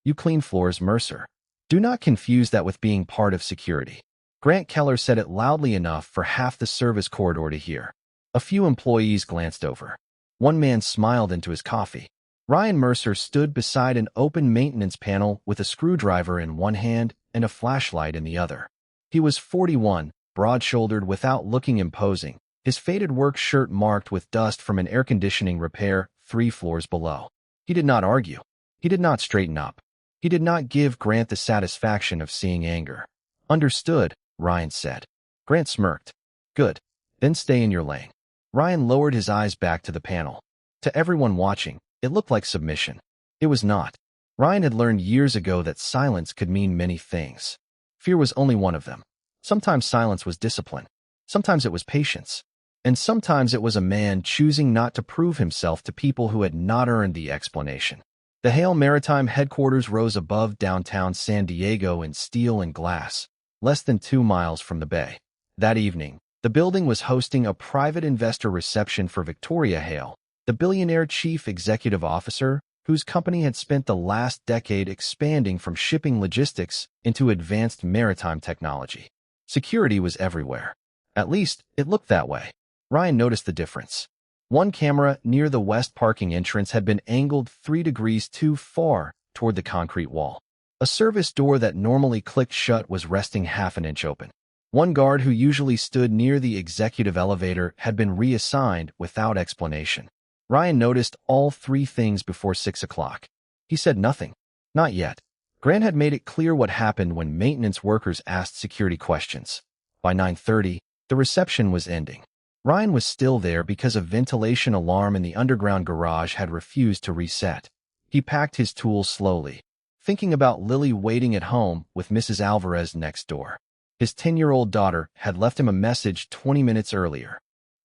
You clean floors, Mercer. Do not confuse that with being part of security. Grant Keller said it loudly enough for half the service corridor to hear. A few employees glanced over. One man smiled into his coffee. Ryan Mercer stood beside an open maintenance panel with a screwdriver in one hand and a flashlight in the other. He was 41, broad-shouldered without looking imposing, his faded work shirt marked with dust from an air conditioning repair 3 floors below. He did not argue. He did not straighten up. He did not give Grant the satisfaction of seeing anger. Understood, Ryan said. Grant smirked. Good. Then stay in your lane. Ryan lowered his eyes back to the panel. To everyone watching, it looked like submission. It was not. Ryan had learned years ago that silence could mean many things. Fear was only one of them. Sometimes silence was discipline. Sometimes it was patience. And sometimes it was a man choosing not to prove himself to people who had not earned the explanation. The Hale Maritime headquarters rose above downtown San Diego in steel and glass, less than 2 miles from the bay. That evening, the building was hosting a private investor reception for Victoria Hale, the billionaire chief executive officer whose company had spent the last decade expanding from shipping logistics into advanced maritime technology. Security was everywhere. At least, it looked that way. Ryan noticed the difference. One camera near the west parking entrance had been angled 3 degrees too far toward the concrete wall. A service door that normally clicked shut was resting half an inch open. One guard who usually stood near the executive elevator had been reassigned without explanation. Ryan noticed all 3 things before 6 o'clock. He said nothing. Not yet. Grant had made it clear what happened when maintenance workers asked security questions. By 9:30, the reception was ending. Ryan was still there because a ventilation alarm in the underground garage had refused to reset. He packed his tools slowly, thinking about Lily waiting at home with Mrs. Alvarez next door. His 10-year-old daughter had left him a message 20 minutes earlier.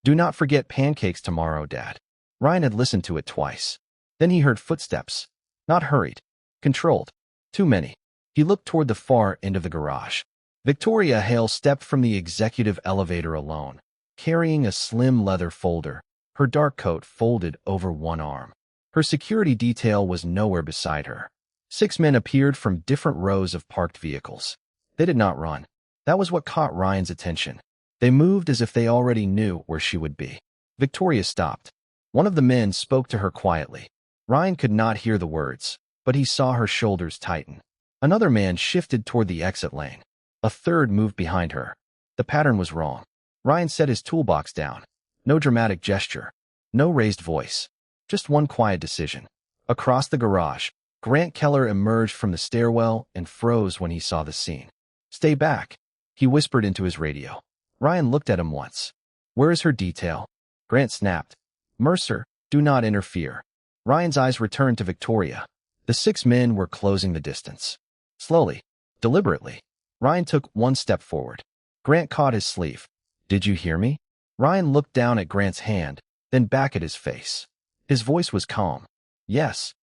Do not forget pancakes tomorrow, Dad. Ryan had listened to it twice. Then he heard footsteps. Not hurried. Controlled. Too many. He looked toward the far end of the garage. Victoria Hale stepped from the executive elevator alone, carrying a slim leather folder, her dark coat folded over one arm. Her security detail was nowhere beside her. 6 men appeared from different rows of parked vehicles. They did not run. That was what caught Ryan's attention. They moved as if they already knew where she would be. Victoria stopped. One of the men spoke to her quietly. Ryan could not hear the words, but he saw her shoulders tighten. Another man shifted toward the exit lane. A third moved behind her. The pattern was wrong. Ryan set his toolbox down. No dramatic gesture. No raised voice. Just one quiet decision. Across the garage, Grant Keller emerged from the stairwell and froze when he saw the scene. Stay back, he whispered into his radio. Ryan looked at him once. Where is her detail? Grant snapped. Mercer, do not interfere. Ryan's eyes returned to Victoria. The 6 men were closing the distance. Slowly, deliberately. Ryan took 1 step forward. Grant caught his sleeve. Did you hear me? Ryan looked down at Grant's hand, then back at his face. His voice was calm. Yes.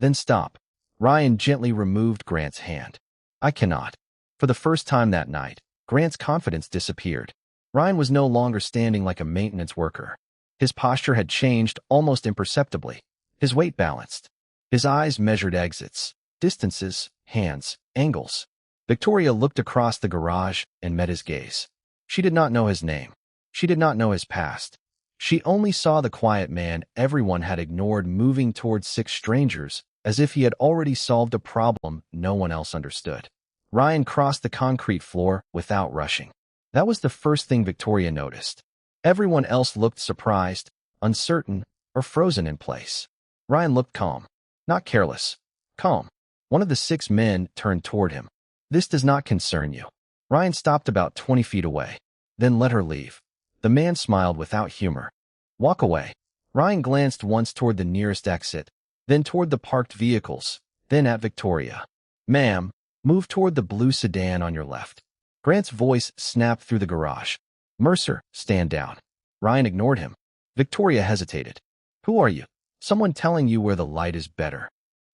Then stop. Ryan gently removed Grant's hand. I cannot. For the first time that night, Grant's confidence disappeared. Ryan was no longer standing like a maintenance worker. His posture had changed almost imperceptibly. His weight balanced. His eyes measured exits, distances, hands, angles. Victoria looked across the garage and met his gaze. She did not know his name. She did not know his past. She only saw the quiet man everyone had ignored moving towards 6 strangers as if he had already solved a problem no one else understood. Ryan crossed the concrete floor without rushing. That was the first thing Victoria noticed. Everyone else looked surprised, uncertain, or frozen in place. Ryan looked calm. Not careless. Calm. One of the 6 men turned toward him. This does not concern you. Ryan stopped about 20 feet away, then let her leave. The man smiled without humor. Walk away. Ryan glanced once toward the nearest exit, then toward the parked vehicles, then at Victoria. Ma'am, move toward the blue sedan on your left. Grant's voice snapped through the garage. Mercer, stand down. Ryan ignored him. Victoria hesitated. Who are you? Someone telling you where the light is better.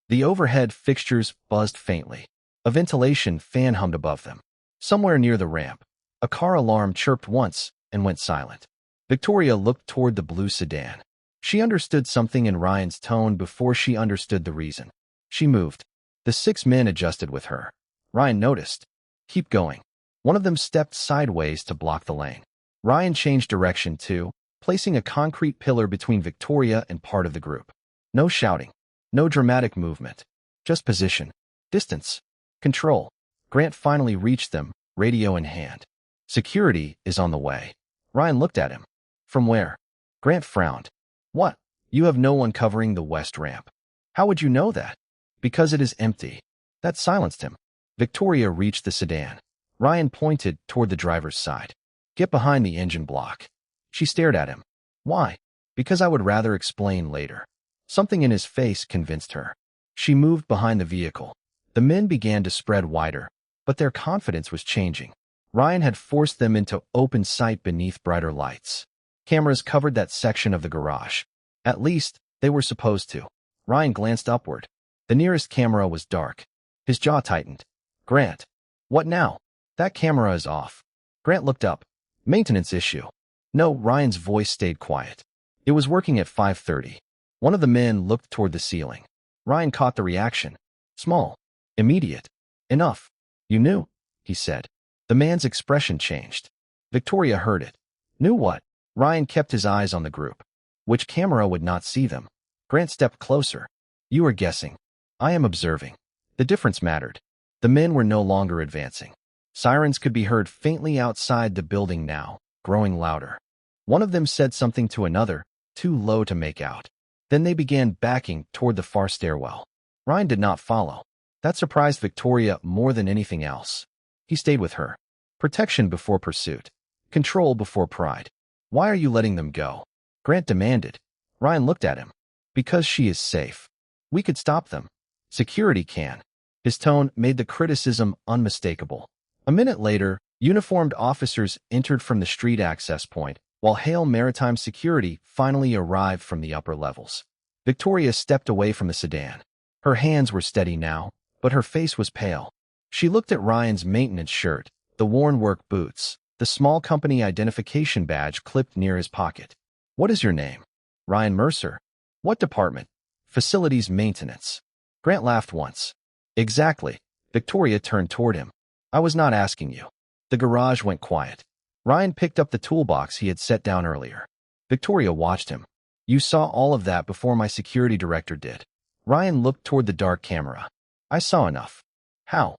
The overhead fixtures buzzed faintly. A ventilation fan hummed above them. Somewhere near the ramp, a car alarm chirped once and went silent. Victoria looked toward the blue sedan. She understood something in Ryan's tone before she understood the reason. She moved. The 6 men adjusted with her. Ryan noticed. Keep going. One of them stepped sideways to block the lane. Ryan changed direction too, placing a concrete pillar between Victoria and part of the group. No shouting. No dramatic movement. Just position. Distance. Control. Grant finally reached them, radio in hand. Security is on the way. Ryan looked at him. From where? Grant frowned. What? You have no one covering the west ramp. How would you know that? Because it is empty. That silenced him. Victoria reached the sedan. Ryan pointed toward the driver's side. Get behind the engine block. She stared at him. Why? Because I would rather explain later. Something in his face convinced her. She moved behind the vehicle. The men began to spread wider, but their confidence was changing. Ryan had forced them into open sight beneath brighter lights. Cameras covered that section of the garage. At least, they were supposed to. Ryan glanced upward. The nearest camera was dark. His jaw tightened. Grant. What now? That camera is off. Grant looked up. Maintenance issue. No, Ryan's voice stayed quiet. It was working at 5:30. One of the men looked toward the ceiling. Ryan caught the reaction. Small. Immediate. Enough. You knew, he said. The man's expression changed. Victoria heard it. Knew what? Ryan kept his eyes on the group. Which camera would not see them? Grant stepped closer. You are guessing. I am observing. The difference mattered. The men were no longer advancing. Sirens could be heard faintly outside the building now, growing louder. One of them said something to another, too low to make out. Then they began backing toward the far stairwell. Ryan did not follow. That surprised Victoria more than anything else. He stayed with her. Protection before pursuit. Control before pride. Why are you letting them go? Grant demanded. Ryan looked at him. Because she is safe. We could stop them. Security can. His tone made the criticism unmistakable. A minute later, uniformed officers entered from the street access point, while Hale Maritime Security finally arrived from the upper levels. Victoria stepped away from the sedan. Her hands were steady now, but her face was pale. She looked at Ryan's maintenance shirt, the worn work boots, the small company identification badge clipped near his pocket. What is your name? Ryan Mercer. What department? Facilities maintenance. Grant laughed once. Exactly. Victoria turned toward him. I was not asking you. The garage went quiet. Ryan picked up the toolbox he had set down earlier. Victoria watched him. You saw all of that before my security director did. Ryan looked toward the dark camera. I saw enough. How?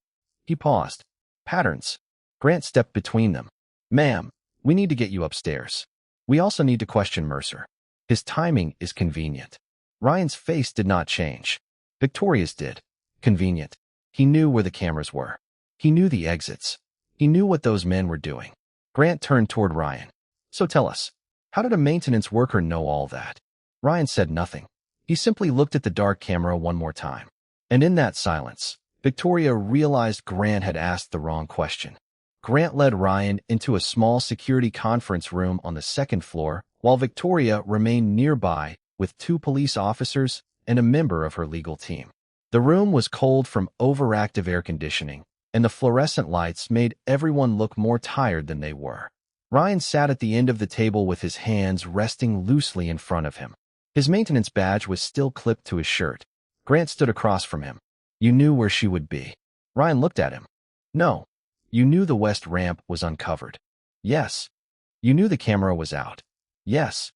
He paused. Patterns. Grant stepped between them. Ma'am, we need to get you upstairs. We also need to question Mercer. His timing is convenient. Ryan's face did not change. Victoria's did. Convenient. He knew where the cameras were. He knew the exits. He knew what those men were doing. Grant turned toward Ryan. So tell us, how did a maintenance worker know all that? Ryan said nothing. He simply looked at the dark camera one more time. And in that silence, Victoria realized Grant had asked the wrong question. Grant led Ryan into a small security conference room on the second floor, while Victoria remained nearby with 2 police officers and a member of her legal team. The room was cold from overactive air conditioning, and the fluorescent lights made everyone look more tired than they were. Ryan sat at the end of the table with his hands resting loosely in front of him. His maintenance badge was still clipped to his shirt. Grant stood across from him. You knew where she would be. Ryan looked at him. No. You knew the west ramp was uncovered. Yes. You knew the camera was out. Yes.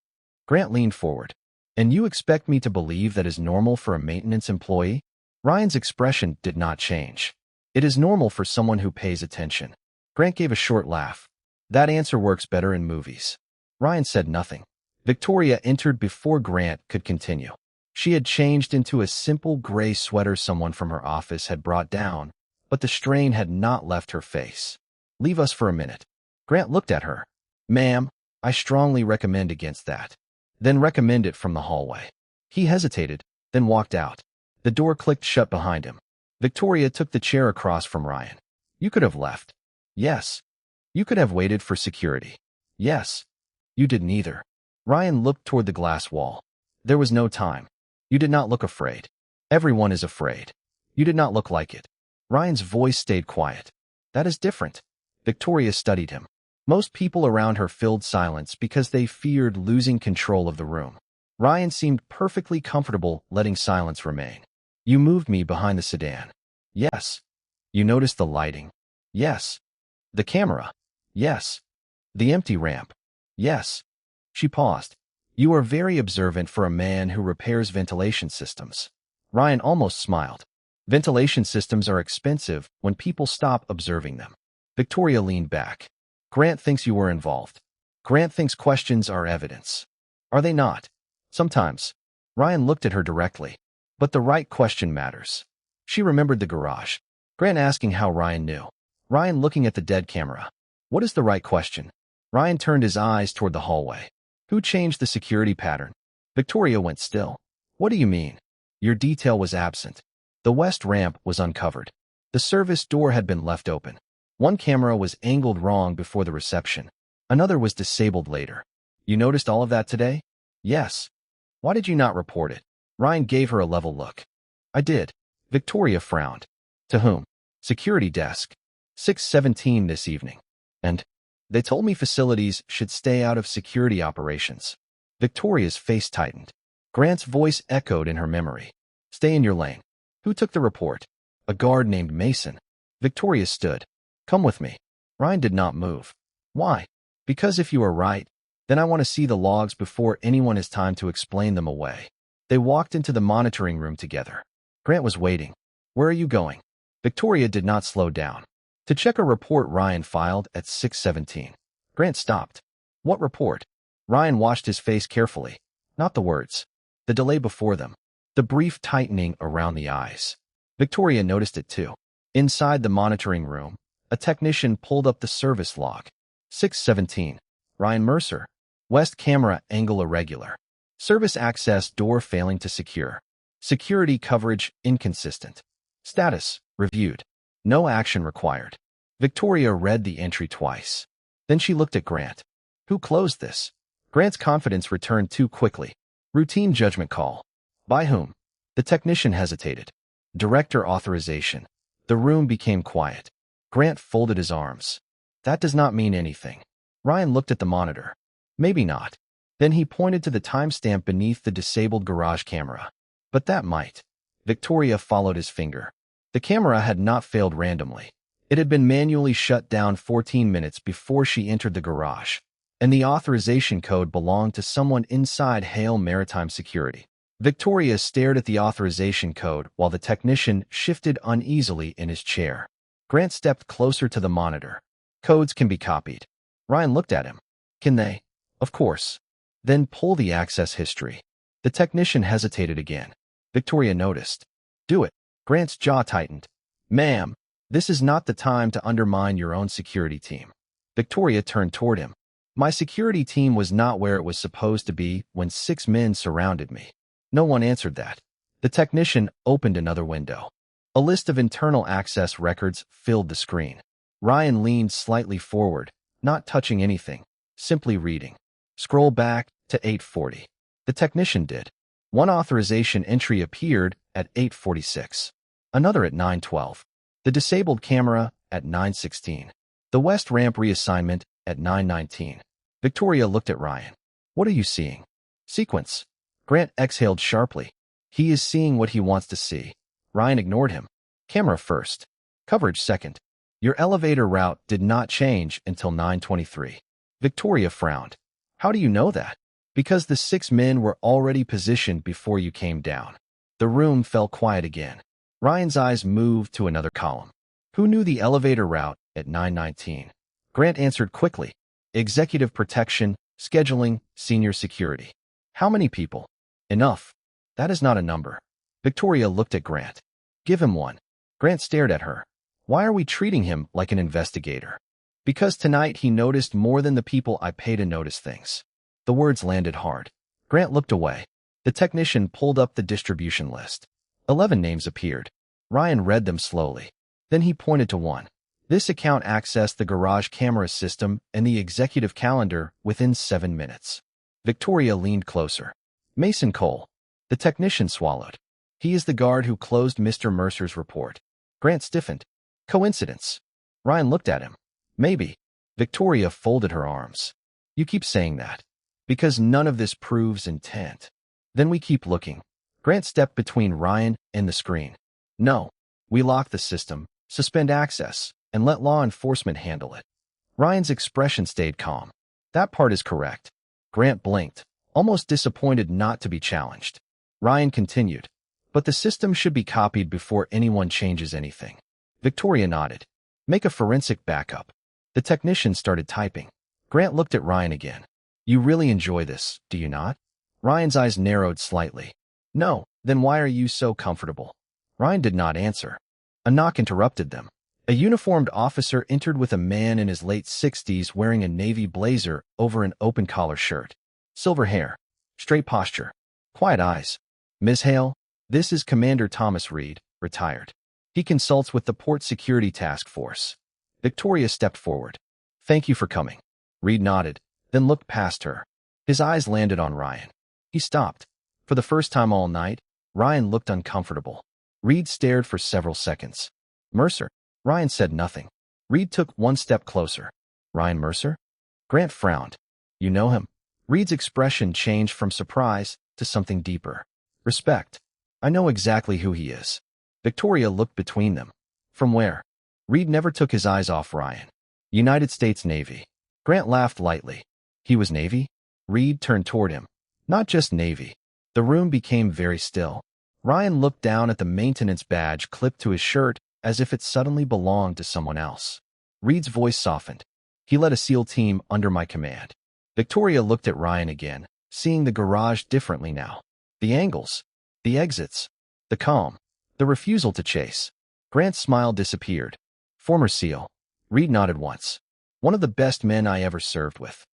Grant leaned forward. And you expect me to believe that is normal for a maintenance employee? Ryan's expression did not change. It is normal for someone who pays attention. Grant gave a short laugh. That answer works better in movies. Ryan said nothing. Victoria entered before Grant could continue. She had changed into a simple gray sweater someone from her office had brought down, but the strain had not left her face. Leave us for a minute. Grant looked at her. Ma'am, I strongly recommend against that. Then recommend it from the hallway. He hesitated, then walked out. The door clicked shut behind him. Victoria took the chair across from Ryan. You could have left. Yes. You could have waited for security. Yes. You did neither. Ryan looked toward the glass wall. There was no time. You did not look afraid. Everyone is afraid. You did not look like it. Ryan's voice stayed quiet. That is different. Victoria studied him. Most people around her filled silence because they feared losing control of the room. Ryan seemed perfectly comfortable letting silence remain. You moved me behind the sedan. Yes. You noticed the lighting? Yes. The camera? Yes. The empty ramp? Yes. She paused. You are very observant for a man who repairs ventilation systems. Ryan almost smiled. Ventilation systems are expensive when people stop observing them. Victoria leaned back. Grant thinks you were involved. Grant thinks questions are evidence. Are they not? Sometimes. Ryan looked at her directly. But the right question matters. She remembered the garage. Grant asking how Ryan knew. Ryan looking at the dead camera. What is the right question? Ryan turned his eyes toward the hallway. Who changed the security pattern? Victoria went still. What do you mean? Your detail was absent. The west ramp was uncovered. The service door had been left open. One camera was angled wrong before the reception. Another was disabled later. You noticed all of that today? Yes. Why did you not report it? Ryan gave her a level look. I did. Victoria frowned. To whom? Security desk. 6:17 this evening. And they told me facilities should stay out of security operations. Victoria's face tightened. Grant's voice echoed in her memory. Stay in your lane. Who took the report? A guard named Mason. Victoria stood. Come with me. Ryan did not move. Why? Because if you are right, then I want to see the logs before anyone has time to explain them away. They walked into the monitoring room together. Grant was waiting. Where are you going? Victoria did not slow down. To check a report Ryan filed at 6:17. Grant stopped. What report? Ryan watched his face carefully. Not the words. The delay before them. The brief tightening around the eyes. Victoria noticed it too. Inside the monitoring room, a technician pulled up the service log. 6:17. Ryan Mercer. West camera angle irregular. Service access door failing to secure. Security coverage inconsistent. Status reviewed. No action required. Victoria read the entry twice. Then she looked at Grant. Who closed this? Grant's confidence returned too quickly. Routine judgment call. By whom? The technician hesitated. Director authorization. The room became quiet. Grant folded his arms. That does not mean anything. Ryan looked at the monitor. Maybe not. Then he pointed to the timestamp beneath the disabled garage camera. But that might. Victoria followed his finger. The camera had not failed randomly. It had been manually shut down 14 minutes before she entered the garage, and the authorization code belonged to someone inside Hale Maritime Security. Victoria stared at the authorization code while the technician shifted uneasily in his chair. Grant stepped closer to the monitor. Codes can be copied. Ryan looked at him. Can they? Of course. Then pull the access history. The technician hesitated again. Victoria noticed. Do it. Grant's jaw tightened. Ma'am, this is not the time to undermine your own security team. Victoria turned toward him. My security team was not where it was supposed to be when 6 men surrounded me. No one answered that. The technician opened another window. A list of internal access records filled the screen. Ryan leaned slightly forward, not touching anything, simply reading. Scroll back to 8:40. The technician did. One authorization entry appeared at 8:46. Another at 9:12. The disabled camera at 9:16. The west ramp reassignment at 9:19. Victoria looked at Ryan. What are you seeing? Sequence. Grant exhaled sharply. He is seeing what he wants to see. Ryan ignored him. Camera first. Coverage second. Your elevator route did not change until 9:23. Victoria frowned. How do you know that? Because the 6 men were already positioned before you came down. The room fell quiet again. Ryan's eyes moved to another column. Who knew the elevator route at 9:19? Grant answered quickly. Executive protection, scheduling, senior security. How many people? Enough. That is not a number. Victoria looked at Grant. Give him one. Grant stared at her. Why are we treating him like an investigator? Because tonight he noticed more than the people I pay to notice things. The words landed hard. Grant looked away. The technician pulled up the distribution list. 11 names appeared. Ryan read them slowly. Then he pointed to one. This account accessed the garage camera system and the executive calendar within 7 minutes. Victoria leaned closer. Mason Cole. The technician swallowed. He is the guard who closed Mr. Mercer's report. Grant stiffened. Coincidence. Ryan looked at him. Maybe. Victoria folded her arms. You keep saying that. Because none of this proves intent. Then we keep looking. Grant stepped between Ryan and the screen. No. We lock the system, suspend access, and let law enforcement handle it. Ryan's expression stayed calm. That part is correct. Grant blinked, almost disappointed not to be challenged. Ryan continued. But the system should be copied before anyone changes anything. Victoria nodded. Make a forensic backup. The technician started typing. Grant looked at Ryan again. You really enjoy this, do you not? Ryan's eyes narrowed slightly. No, then why are you so comfortable? Ryan did not answer. A knock interrupted them. A uniformed officer entered with a man in his late 60s wearing a navy blazer over an open-collar shirt. Silver hair, straight posture, quiet eyes. Ms. Hale, this is Commander Thomas Reed, retired. He consults with the Port Security Task Force. Victoria stepped forward. Thank you for coming. Reed nodded, then looked past her. His eyes landed on Ryan. He stopped. For the first time all night, Ryan looked uncomfortable. Reed stared for several seconds. Mercer. Ryan said nothing. Reed took one step closer. Ryan Mercer? Grant frowned. You know him? Reed's expression changed from surprise to something deeper. Respect. I know exactly who he is. Victoria looked between them. From where? Reed never took his eyes off Ryan. United States Navy. Grant laughed lightly. He was Navy? Reed turned toward him. Not just Navy. The room became very still. Ryan looked down at the maintenance badge clipped to his shirt as if it suddenly belonged to someone else. Reed's voice softened. He led a SEAL team under my command. Victoria looked at Ryan again, seeing the garage differently now. The angles, the exits, the calm, the refusal to chase. Grant's smile disappeared. Former SEAL. Reed nodded once. One of the best men I ever served with.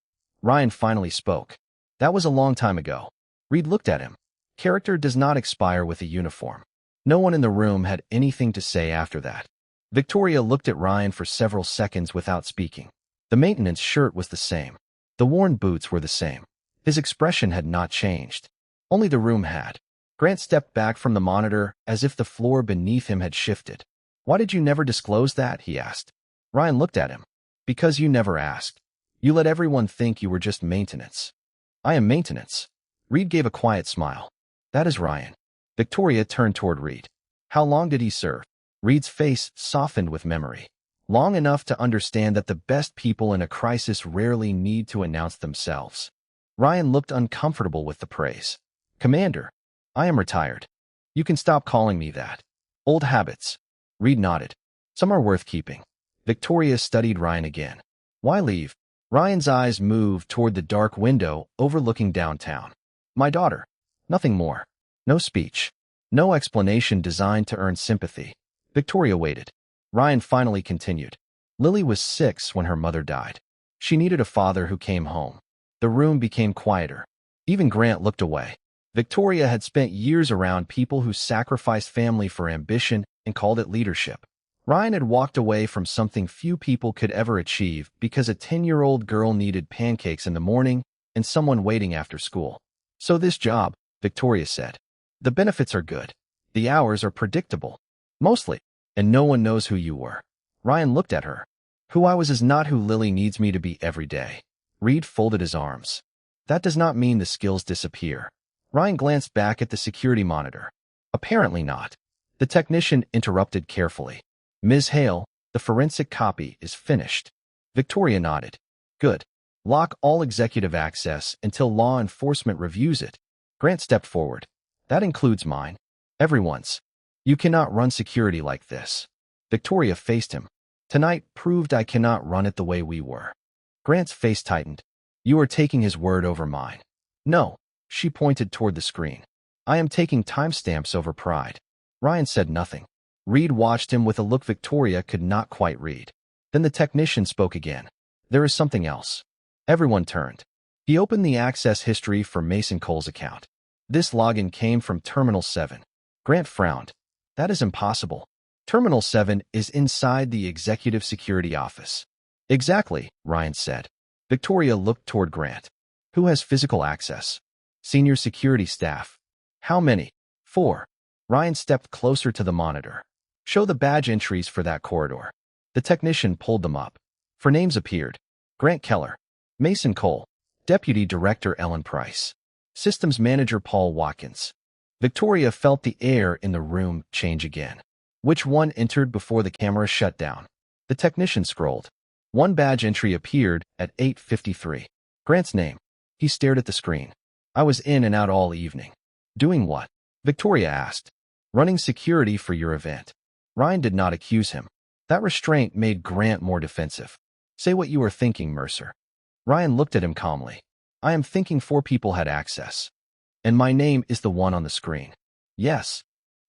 Ryan finally spoke. That was a long time ago. Reed looked at him. Character does not expire with a uniform. No one in the room had anything to say after that. Victoria looked at Ryan for several seconds without speaking. The maintenance shirt was the same. The worn boots were the same. His expression had not changed. Only the room had. Grant stepped back from the monitor as if the floor beneath him had shifted. Why did you never disclose that? He asked. Ryan looked at him. Because you never asked. You let everyone think you were just maintenance. I am maintenance. Reed gave a quiet smile. That is Ryan. Victoria turned toward Reed. How long did he serve? Reed's face softened with memory. Long enough to understand that the best people in a crisis rarely need to announce themselves. Ryan looked uncomfortable with the praise. Commander, I am retired. You can stop calling me that. Old habits. Reed nodded. Some are worth keeping. Victoria studied Ryan again. Why leave? Ryan's eyes moved toward the dark window overlooking downtown. My daughter. Nothing more. No speech. No explanation designed to earn sympathy. Victoria waited. Ryan finally continued. Lily was 6 when her mother died. She needed a father who came home. The room became quieter. Even Grant looked away. Victoria had spent years around people who sacrificed family for ambition and called it leadership. Ryan had walked away from something few people could ever achieve because a 10-year-old girl needed pancakes in the morning and someone waiting after school. So this job, Victoria said. The benefits are good. The hours are predictable. Mostly. And no one knows who you were. Ryan looked at her. Who I was is not who Lily needs me to be every day. Reed folded his arms. That does not mean the skills disappear. Ryan glanced back at the security monitor. Apparently not. The technician interrupted carefully. Ms. Hale, the forensic copy is finished. Victoria nodded. Good. Lock all executive access until law enforcement reviews it. Grant stepped forward. That includes mine. Everyone's. You cannot run security like this. Victoria faced him. Tonight proved I cannot run it the way we were. Grant's face tightened. You are taking his word over mine. No. She pointed toward the screen. I am taking timestamps over pride. Ryan said nothing. Reed watched him with a look Victoria could not quite read. Then the technician spoke again. There is something else. Everyone turned. He opened the access history for Mason Cole's account. This login came from Terminal 7. Grant frowned. That is impossible. Terminal 7 is inside the Executive Security Office. Exactly, Ryan said. Victoria looked toward Grant. Who has physical access? Senior security staff. How many? 4. Ryan stepped closer to the monitor. Show the badge entries for that corridor. The technician pulled them up. For names appeared. Grant Keller. Mason Cole. Deputy Director Ellen Price. Systems Manager Paul Watkins. Victoria felt the air in the room change again. Which one entered before the camera shut down? The technician scrolled. One badge entry appeared at 8:53. Grant's name. He stared at the screen. I was in and out all evening. Doing what? Victoria asked. Running security for your event. Ryan did not accuse him. That restraint made Grant more defensive. Say what you are thinking, Mercer. Ryan looked at him calmly. I am thinking 4 people had access. And my name is the one on the screen. Yes.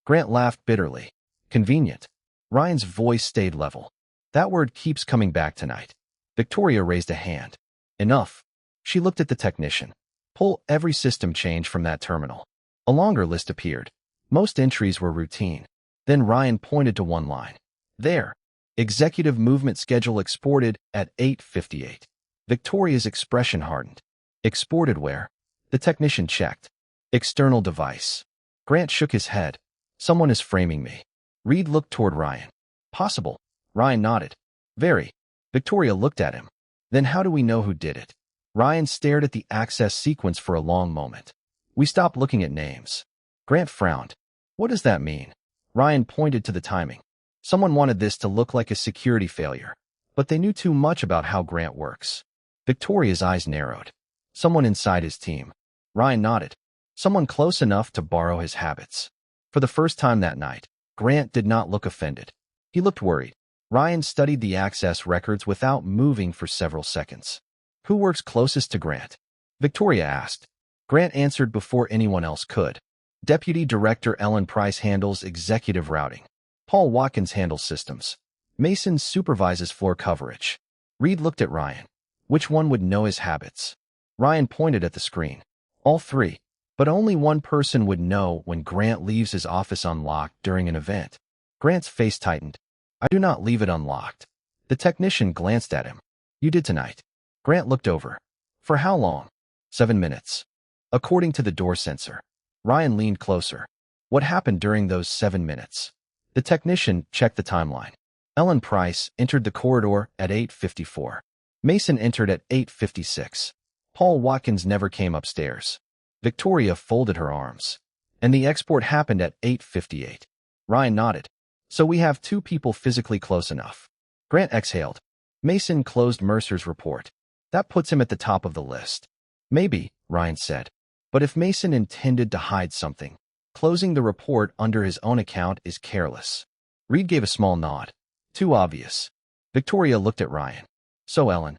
Grant laughed bitterly. Convenient. Ryan's voice stayed level. That word keeps coming back tonight. Victoria raised a hand. Enough. She looked at the technician. Pull every system change from that terminal. A longer list appeared. Most entries were routine. Then Ryan pointed to one line. There. Executive movement schedule exported at 8:58. Victoria's expression hardened. Exported where? The technician checked. External device. Grant shook his head. Someone is framing me. Reed looked toward Ryan. Possible. Ryan nodded. Very. Victoria looked at him. Then how do we know who did it? Ryan stared at the access sequence for a long moment. We stopped looking at names. Grant frowned. What does that mean? Ryan pointed to the timing. Someone wanted this to look like a security failure, but they knew too much about how Grant works. Victoria's eyes narrowed. Someone inside his team. Ryan nodded. Someone close enough to borrow his habits. For the first time that night, Grant did not look offended. He looked worried. Ryan studied the access records without moving for several seconds. Who works closest to Grant? Victoria asked. Grant answered before anyone else could. Deputy Director Ellen Price handles executive routing. Paul Watkins handles systems. Mason supervises floor coverage. Reed looked at Ryan. Which one would know his habits? Ryan pointed at the screen. All 3. But only one person would know when Grant leaves his office unlocked during an event. Grant's face tightened. I do not leave it unlocked. The technician glanced at him. You did tonight. Grant looked over. For how long? 7 minutes. According to the door sensor. Ryan leaned closer. What happened during those 7 minutes? The technician checked the timeline. Ellen Price entered the corridor at 8:54. Mason entered at 8:56. Paul Watkins never came upstairs. Victoria folded her arms. And the export happened at 8:58. Ryan nodded. So we have 2 people physically close enough. Grant exhaled. Mason closed Mercer's report. That puts him at the top of the list. Maybe, Ryan said. But if Mason intended to hide something, closing the report under his own account is careless. Reed gave a small nod. Too obvious. Victoria looked at Ryan. So Ellen.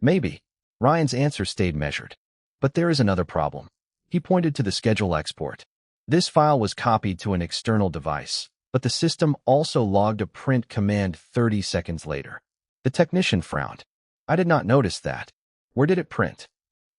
Maybe. Ryan's answer stayed measured. But there is another problem. He pointed to the schedule export. This file was copied to an external device, but the system also logged a print command 30 seconds later. The technician frowned. I did not notice that. Where did it print?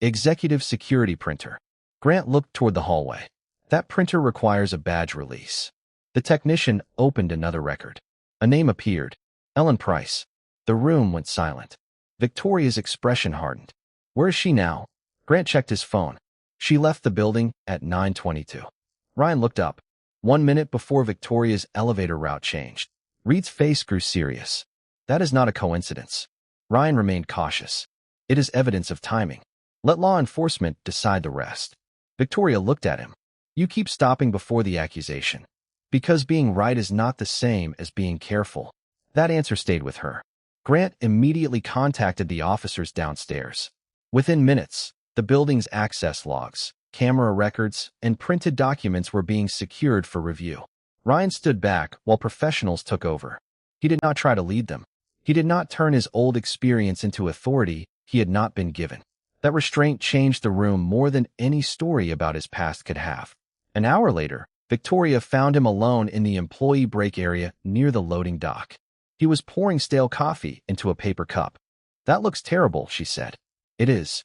Executive security printer. Grant looked toward the hallway. That printer requires a badge release. The technician opened another record. A name appeared. Ellen Price. The room went silent. Victoria's expression hardened. Where is she now? Grant checked his phone. She left the building at 9:22. Ryan looked up. 1 minute before Victoria's elevator route changed. Reed's face grew serious. That is not a coincidence. Ryan remained cautious. It is evidence of timing. Let law enforcement decide the rest. Victoria looked at him. You keep stopping before the accusation. Because being right is not the same as being careful. That answer stayed with her. Grant immediately contacted the officers downstairs. Within minutes, the building's access logs, camera records, and printed documents were being secured for review. Ryan stood back while professionals took over. He did not try to lead them. He did not turn his old experience into authority he had not been given. That restraint changed the room more than any story about his past could have. An hour later, Victoria found him alone in the employee break area near the loading dock. He was pouring stale coffee into a paper cup. That looks terrible, she said. It is.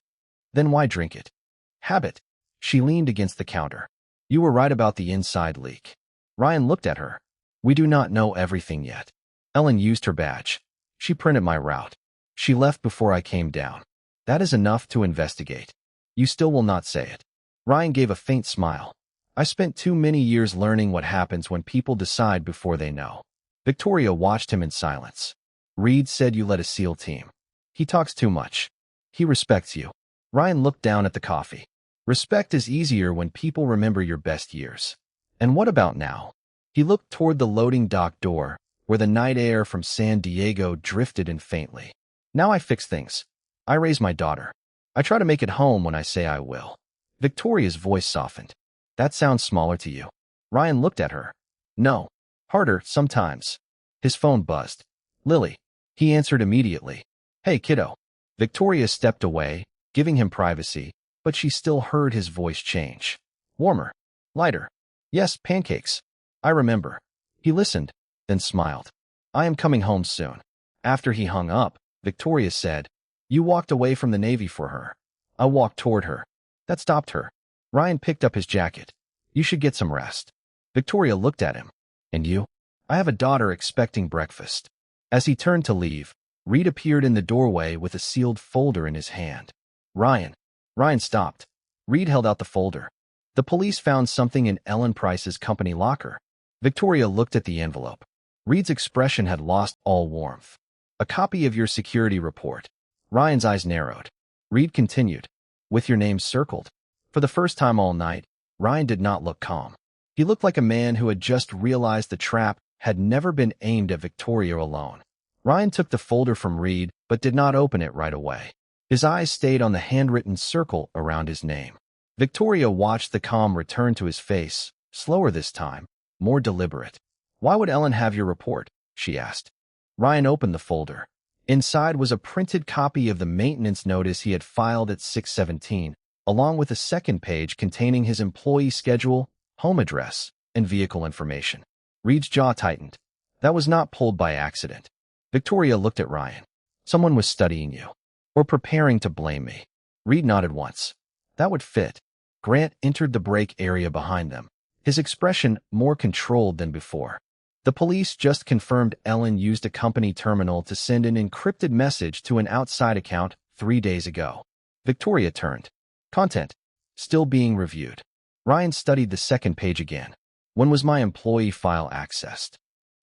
Then why drink it? Habit. She leaned against the counter. You were right about the inside leak. Ryan looked at her. We do not know everything yet. Ellen used her badge. She printed my route. She left before I came down. That is enough to investigate. You still will not say it. Ryan gave a faint smile. I spent too many years learning what happens when people decide before they know. Victoria watched him in silence. Reed said you led a SEAL team. He talks too much. He respects you. Ryan looked down at the coffee. Respect is easier when people remember your best years. And what about now? He looked toward the loading dock door, where the night air from San Diego drifted in faintly. Now I fix things. I raise my daughter. I try to make it home when I say I will. Victoria's voice softened. That sounds smaller to you. Ryan looked at her. No. Harder, sometimes. His phone buzzed. Lily. He answered immediately. Hey, kiddo. Victoria stepped away, giving him privacy, but she still heard his voice change. Warmer. Lighter. Yes, pancakes. I remember. He listened, then smiled. I am coming home soon. After he hung up, Victoria said, You walked away from the Navy for her. I walked toward her. That stopped her. Ryan picked up his jacket. You should get some rest. Victoria looked at him. And you? I have a daughter expecting breakfast. As he turned to leave, Reed appeared in the doorway with a sealed folder in his hand. Ryan. Ryan stopped. Reed held out the folder. The police found something in Ellen Price's company locker. Victoria looked at the envelope. Reed's expression had lost all warmth. A copy of your security report. Ryan's eyes narrowed. Reed continued. With your name circled. For the first time all night, Ryan did not look calm. He looked like a man who had just realized the trap had never been aimed at Victoria alone. Ryan took the folder from Reed, but did not open it right away. His eyes stayed on the handwritten circle around his name. Victoria watched the calm return to his face, slower this time, more deliberate. Why would Ellen have your report? She asked. Ryan opened the folder. Inside was a printed copy of the maintenance notice he had filed at 617, along with a second page containing his employee schedule, home address, and vehicle information. Reed's jaw tightened. That was not pulled by accident. Victoria looked at Ryan. Someone was studying you. Or preparing to blame me. Reed nodded once. That would fit. Grant entered the break area behind them, his expression more controlled than before. The police just confirmed Ellen used a company terminal to send an encrypted message to an outside account 3 days ago. Victoria turned. Content. Still being reviewed. Ryan studied the second page again. When was my employee file accessed?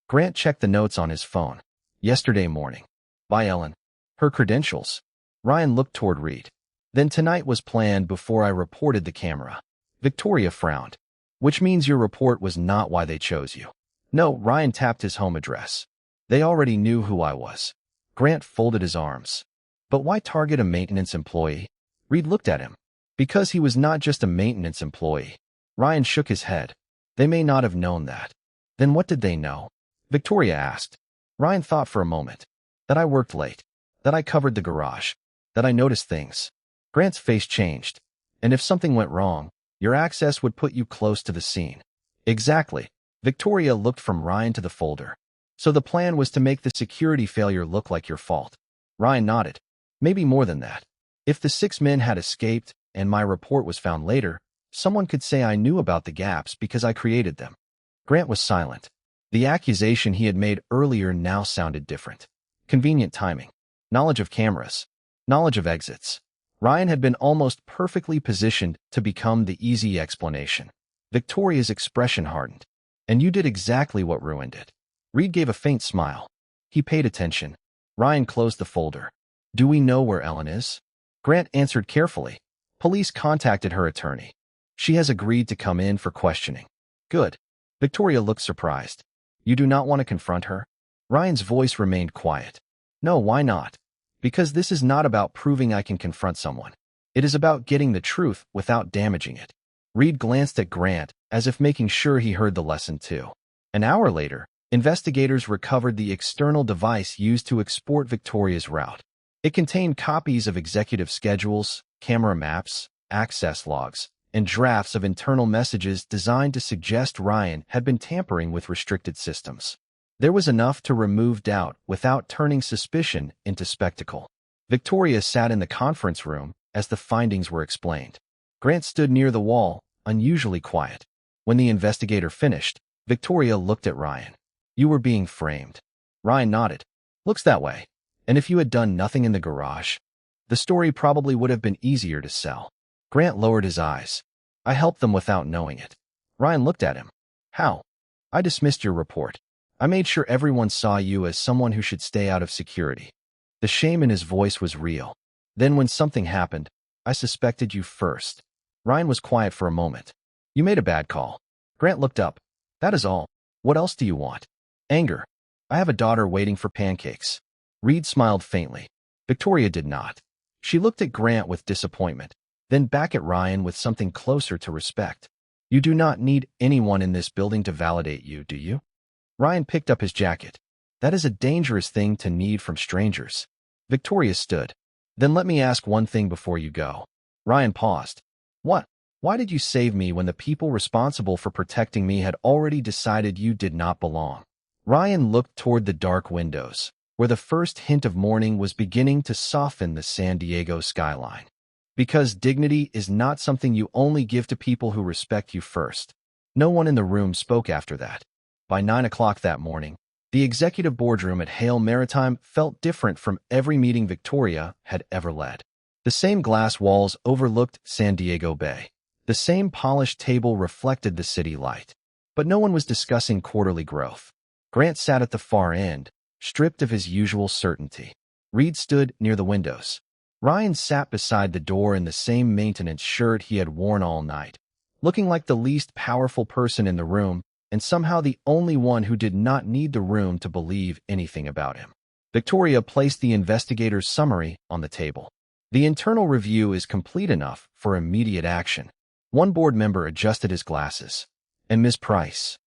Grant checked the notes on his phone. Yesterday morning. By Ellen. Her credentials. Ryan looked toward Reed. Then tonight was planned before I reported the camera. Victoria frowned. Which means your report was not why they chose you. No, Ryan tapped his home address. They already knew who I was. Grant folded his arms. But why target a maintenance employee? Reed looked at him. Because he was not just a maintenance employee. Ryan shook his head. They may not have known that. Then what did they know? Victoria asked. Ryan thought for a moment. That I worked late. That I covered the garage. That I noticed things. Grant's face changed. And if something went wrong, your access would put you close to the scene. Exactly. Victoria looked from Ryan to the folder. So the plan was to make the security failure look like your fault. Ryan nodded. Maybe more than that. If the 6 men had escaped, and my report was found later, someone could say I knew about the gaps because I created them. Grant was silent. The accusation he had made earlier now sounded different. Convenient timing. Knowledge of cameras. Knowledge of exits. Ryan had been almost perfectly positioned to become the easy explanation. Victoria's expression hardened. And you did exactly what ruined it. Reed gave a faint smile. He paid attention. Ryan closed the folder. Do we know where Ellen is? Grant answered carefully. Police contacted her attorney. She has agreed to come in for questioning. Good. Victoria looked surprised. You do not want to confront her? Ryan's voice remained quiet. No, why not? Because this is not about proving I can confront someone. It is about getting the truth without damaging it. Reed glanced at Grant, as if making sure he heard the lesson too. An hour later, investigators recovered the external device used to export Victoria's route. It contained copies of executive schedules, camera maps, access logs, and drafts of internal messages designed to suggest Ryan had been tampering with restricted systems. There was enough to remove doubt without turning suspicion into spectacle. Victoria sat in the conference room as the findings were explained. Grant stood near the wall, unusually quiet. When the investigator finished, Victoria looked at Ryan. You were being framed. Ryan nodded. Looks that way. And if you had done nothing in the garage, the story probably would have been easier to sell. Grant lowered his eyes. I helped them without knowing it. Ryan looked at him. How? I dismissed your report. I made sure everyone saw you as someone who should stay out of security. The shame in his voice was real. Then when something happened, I suspected you first. Ryan was quiet for a moment. You made a bad call. Grant looked up. That is all. What else do you want? Anger. I have a daughter waiting for pancakes. Reed smiled faintly. Victoria did not. She looked at Grant with disappointment, then back at Ryan with something closer to respect. You do not need anyone in this building to validate you, do you? Ryan picked up his jacket. That is a dangerous thing to need from strangers. Victoria stood. Then let me ask one thing before you go. Ryan paused. What? Why did you save me when the people responsible for protecting me had already decided you did not belong? Ryan looked toward the dark windows, where the first hint of morning was beginning to soften the San Diego skyline. Because dignity is not something you only give to people who respect you first. No one in the room spoke after that. By 9 o'clock that morning, the executive boardroom at Hale Maritime felt different from every meeting Victoria had ever led. The same glass walls overlooked San Diego Bay. The same polished table reflected the city light. But no one was discussing quarterly growth. Grant sat at the far end, stripped of his usual certainty. Reed stood near the windows. Ryan sat beside the door in the same maintenance shirt he had worn all night, looking like the least powerful person in the room, and somehow the only one who did not need the room to believe anything about him. Victoria placed the investigator's summary on the table. The internal review is complete enough for immediate action. One board member adjusted his glasses. And Ms. Price.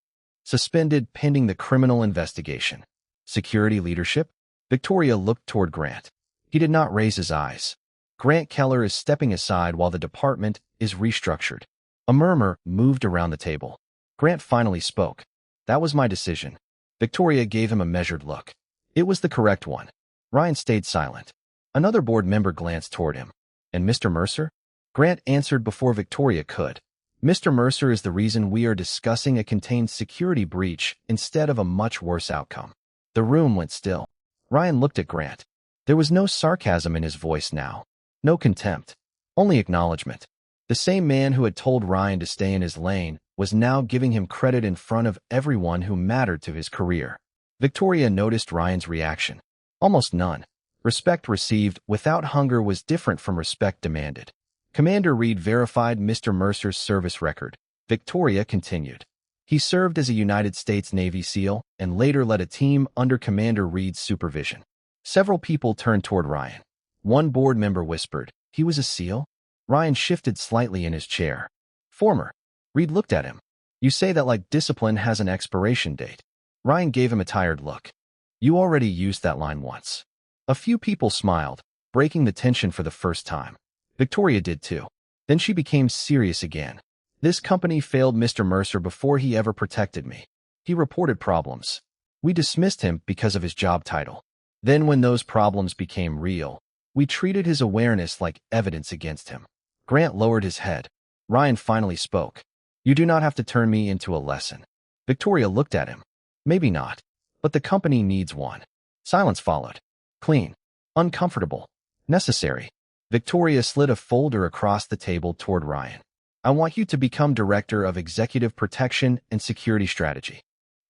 Suspended pending the criminal investigation. Security leadership? Victoria looked toward Grant. He did not raise his eyes. Grant Keller is stepping aside while the department is restructured. A murmur moved around the table. Grant finally spoke. That was my decision. Victoria gave him a measured look. It was the correct one. Ryan stayed silent. Another board member glanced toward him. And Mr. Mercer? Grant answered before Victoria could. Mr. Mercer is the reason we are discussing a contained security breach instead of a much worse outcome. The room went still. Ryan looked at Grant. There was no sarcasm in his voice now. No contempt. Only acknowledgement. The same man who had told Ryan to stay in his lane was now giving him credit in front of everyone who mattered to his career. Victoria noticed Ryan's reaction. Almost none. Respect received without hunger was different from respect demanded. Commander Reed verified Mr. Mercer's service record. Victoria continued. He served as a United States Navy SEAL and later led a team under Commander Reed's supervision. Several people turned toward Ryan. One board member whispered, "He was a SEAL?" Ryan shifted slightly in his chair. "Former." Reed looked at him. "You say that like discipline has an expiration date." Ryan gave him a tired look. "You already used that line once." A few people smiled, breaking the tension for the first time. Victoria did too. Then she became serious again. "This company failed Mr. Mercer before he ever protected me. He reported problems. We dismissed him because of his job title. Then when those problems became real, we treated his awareness like evidence against him." Grant lowered his head. Ryan finally spoke. "You do not have to turn me into a lesson." Victoria looked at him. "Maybe not, but the company needs one." Silence followed. Clean. Uncomfortable. Necessary. Victoria slid a folder across the table toward Ryan. "I want you to become Director of Executive Protection and Security Strategy."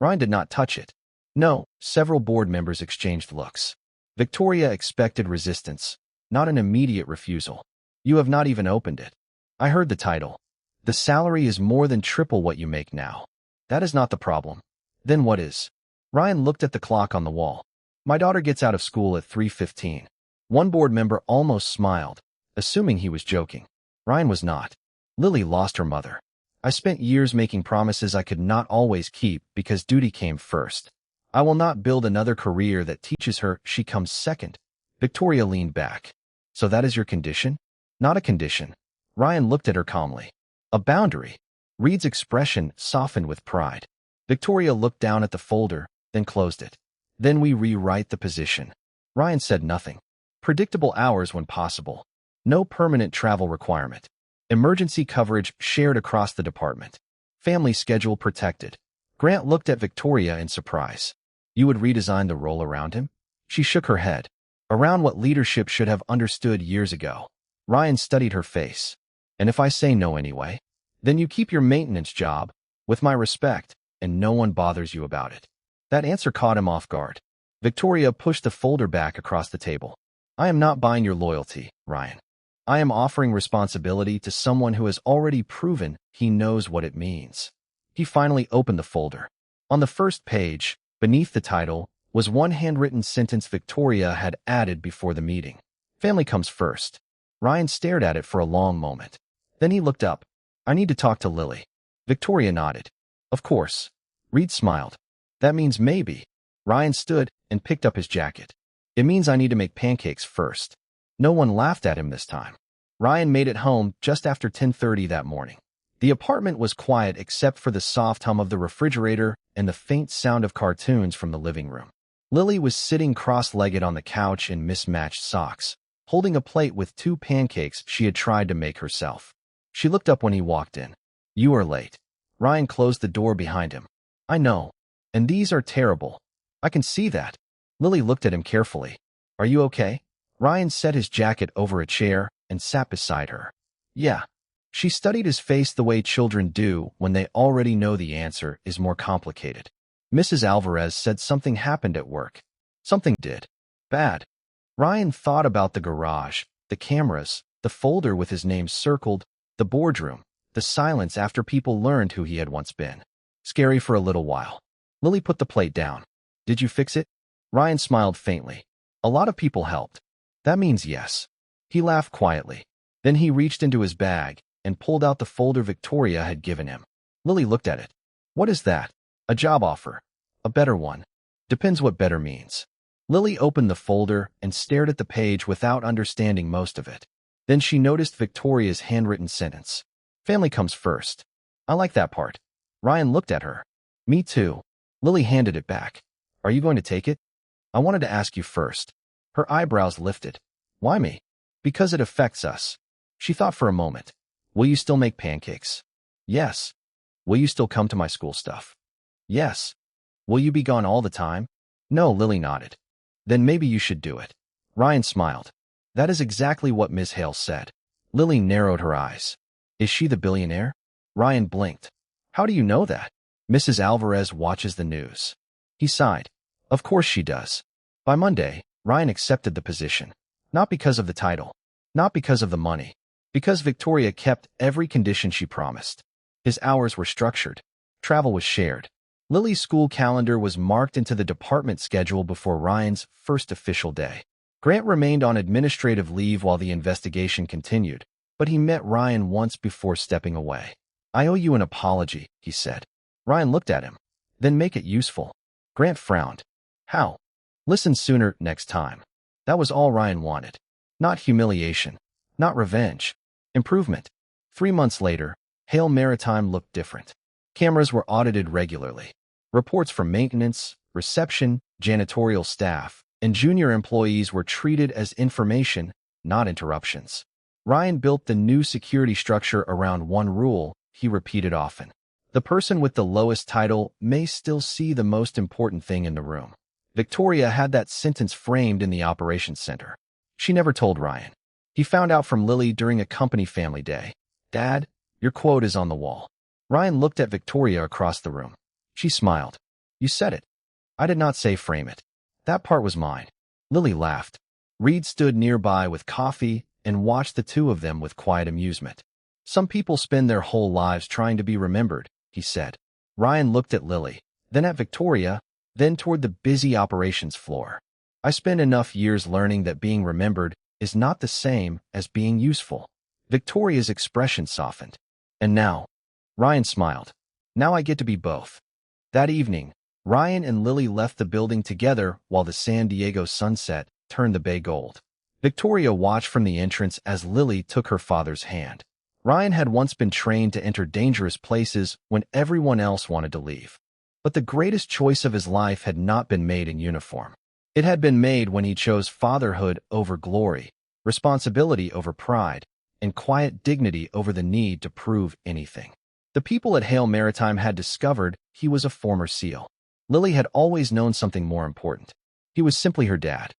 Ryan did not touch it. "No." Several board members exchanged looks. Victoria expected resistance, not an immediate refusal. "You have not even opened it." "I heard the title. The salary is more than triple what you make now." "That is not the problem." "Then what is?" Ryan looked at the clock on the wall. "My daughter gets out of school at 3:15. One board member almost smiled, assuming he was joking. Ryan was not. "Lily lost her mother. I spent years making promises I could not always keep because duty came first. I will not build another career that teaches her she comes second." Victoria leaned back. "So that is your condition?" "Not a condition." Ryan looked at her calmly. "A boundary." Reed's expression softened with pride. Victoria looked down at the folder, then closed it. "Then we rewrite the position." Ryan said nothing. Predictable hours when possible. No permanent travel requirement. Emergency coverage shared across the department. Family schedule protected. Grant looked at Victoria in surprise. "You would redesign the role around him?" She shook her head. "Around what leadership should have understood years ago." Ryan studied her face. "And if I say no anyway? Then you keep your maintenance job, with my respect, and no one bothers you about it." That answer caught him off guard. Victoria pushed the folder back across the table. "I am not buying your loyalty, Ryan. I am offering responsibility to someone who has already proven he knows what it means." He finally opened the folder. On the first page, beneath the title, was one handwritten sentence Victoria had added before the meeting. Family comes first. Ryan stared at it for a long moment. Then he looked up. I need to talk to Lily. Victoria nodded. Of course. Reed smiled. That means maybe. Ryan stood and picked up his jacket. It means I need to make pancakes first. No one laughed at him this time. Ryan made it home just after 10:30 that morning. The apartment was quiet except for the soft hum of the refrigerator and the faint sound of cartoons from the living room. Lily was sitting cross-legged on the couch in mismatched socks, holding a plate with 2 pancakes she had tried to make herself. She looked up when he walked in. You are late. Ryan closed the door behind him. I know. And these are terrible. I can see that. Lily looked at him carefully. Are you okay? Ryan set his jacket over a chair and sat beside her. Yeah. She studied his face the way children do when they already know the answer is more complicated. Mrs. Alvarez said something happened at work. Something did. Bad. Ryan thought about the garage, the cameras, the folder with his name circled, the boardroom, the silence after people learned who he had once been. Scary for a little while. Lily put the plate down. Did you fix it? Ryan smiled faintly. A lot of people helped. That means yes. He laughed quietly. Then he reached into his bag and pulled out the folder Victoria had given him. Lily looked at it. What is that? A job offer. A better one. Depends what better means. Lily opened the folder and stared at the page without understanding most of it. Then she noticed Victoria's handwritten sentence. Family comes first. I like that part. Ryan looked at her. Me too. Lily handed it back. Are you going to take it? I wanted to ask you first. Her eyebrows lifted. Why me? Because it affects us. She thought for a moment. Will you still make pancakes? Yes. Will you still come to my school stuff? Yes. Will you be gone all the time? No, Lily nodded. Then maybe you should do it. Ryan smiled. That is exactly what Ms. Hale said. Lily narrowed her eyes. Is she the billionaire? Ryan blinked. How do you know that? Mrs. Alvarez watches the news. He sighed. Of course she does. By Monday, Ryan accepted the position. Not because of the title. Not because of the money. Because Victoria kept every condition she promised. His hours were structured. Travel was shared. Lily's school calendar was marked into the department schedule before Ryan's first official day. Grant remained on administrative leave while the investigation continued, but he met Ryan once before stepping away. I owe you an apology, he said. Ryan looked at him. Then make it useful. Grant frowned. How? Listen sooner next time. That was all Ryan wanted. Not humiliation. Not revenge. Improvement. 3 months later, Hale Maritime looked different. Cameras were audited regularly. Reports from maintenance, reception, janitorial staff, and junior employees were treated as information, not interruptions. Ryan built the new security structure around one rule he repeated often. The person with the lowest title may still see the most important thing in the room. Victoria had that sentence framed in the operations center. She never told Ryan. He found out from Lily during a company family day. Dad, your quote is on the wall. Ryan looked at Victoria across the room. She smiled. You said it. I did not say frame it. That part was mine. Lily laughed. Reed stood nearby with coffee and watched the two of them with quiet amusement. Some people spend their whole lives trying to be remembered, he said. Ryan looked at Lily, then at Victoria, then toward the busy operations floor. I spent enough years learning that being remembered is not the same as being useful. Victoria's expression softened. And now, Ryan smiled. Now I get to be both. That evening, Ryan and Lily left the building together while the San Diego sunset turned the bay gold. Victoria watched from the entrance as Lily took her father's hand. Ryan had once been trained to enter dangerous places when everyone else wanted to leave. But the greatest choice of his life had not been made in uniform. It had been made when he chose fatherhood over glory, responsibility over pride, and quiet dignity over the need to prove anything. The people at Hale Maritime had discovered he was a former SEAL. Lily had always known something more important. He was simply her dad.